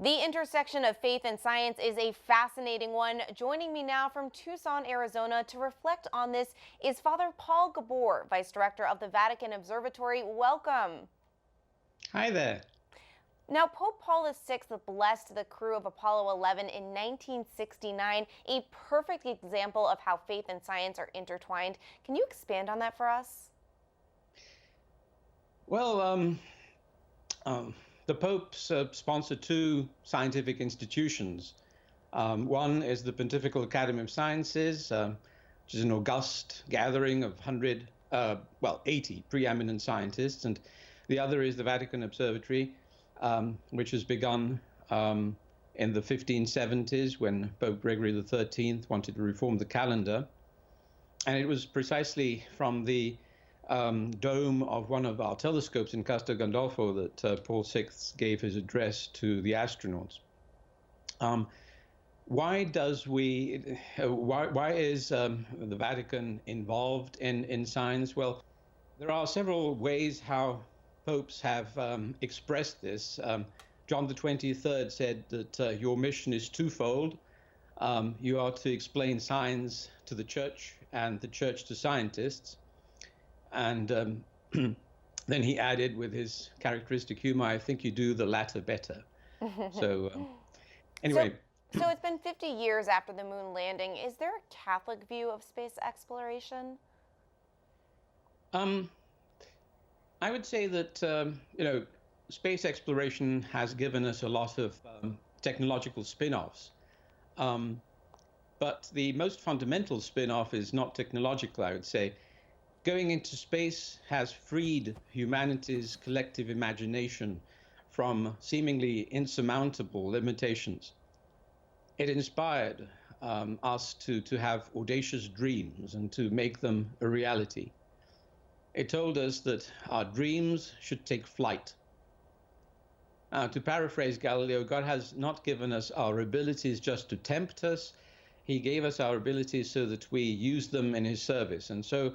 The intersection of faith and science is a fascinating one. Joining me now from Tucson, Arizona to reflect on this is Father Paul Gabor, Vice Director of the Vatican Observatory. Welcome. Hi there. Now, Pope Paul VI blessed the crew of Apollo 11 in 1969, a perfect example of how faith and science are intertwined. Can you expand on that for us? Well, the Pope sponsored two scientific institutions. One is the Pontifical Academy of Sciences, which is an august gathering of 80 preeminent scientists, and the other is the Vatican Observatory, which was begun in the 1570s when Pope Gregory XIII wanted to reform the calendar. And it was precisely from the dome of one of our telescopes in Castel Gandolfo that Paul VI gave his address to the astronauts. Why is the Vatican involved in science? Well, there are several ways how popes have expressed this. John the 23rd said that your mission is twofold. You are to explain science to the church and the church to scientists. And then he added with his characteristic humor, I think you do the latter better. So anyway. So it's been 50 years after the moon landing. Is there a Catholic view of space exploration? I would say that, space exploration has given us a lot of technological spin-offs. But the most fundamental spin-off is not technological, I would say. Going into space has freed humanity's collective imagination from seemingly insurmountable limitations. It inspired us to have audacious dreams and to make them a reality. It told us that our dreams should take flight. To paraphrase Galileo, God has not given us our abilities just to tempt us. He gave us our abilities so that we use them in his service. And so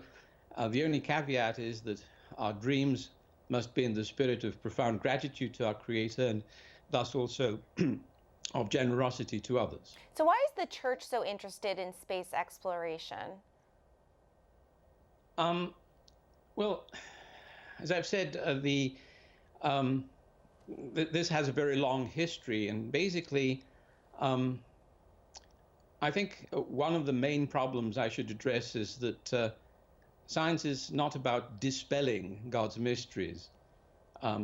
the only caveat is that our dreams must be in the spirit of profound gratitude to our Creator and thus also of generosity to others. So why is the Church so interested in space exploration? Well, as I've said, this has a very long history, and basically, I think one of the main problems I should address is that science is not about dispelling God's mysteries.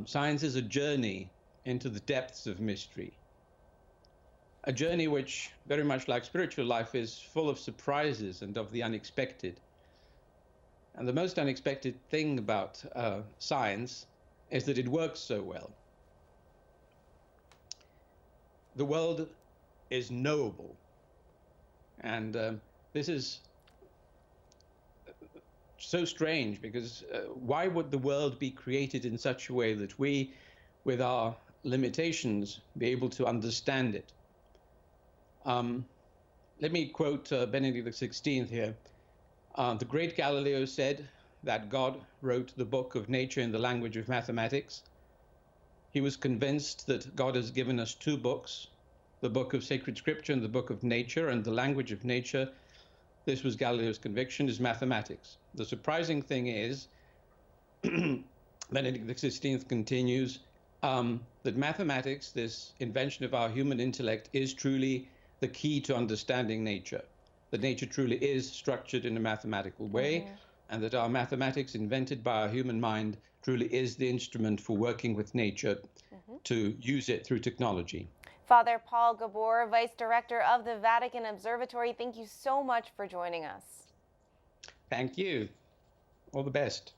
Science is a journey into the depths of mystery. A journey which, very much like spiritual life, is full of surprises and of the unexpected. And the most unexpected thing about science is that it works so well. The world is knowable. And this is so strange because why would the world be created in such a way that we, with our limitations, be able to understand it? Let me quote Benedict XVI here. The great Galileo said that God wrote the book of nature in the language of mathematics. He was convinced that God has given us two books, the book of sacred scripture and the book of nature, and the language of nature, this was Galileo's conviction, is mathematics. The surprising thing is, Benedict XVI continues, that mathematics, this invention of our human intellect, is truly the key to understanding nature. That nature truly is structured in a mathematical way, and that our mathematics invented by our human mind truly is the instrument for working with nature to use it through technology. Father Paul Gabor, Vice Director of the Vatican Observatory, thank you so much for joining us. Thank you. All the best.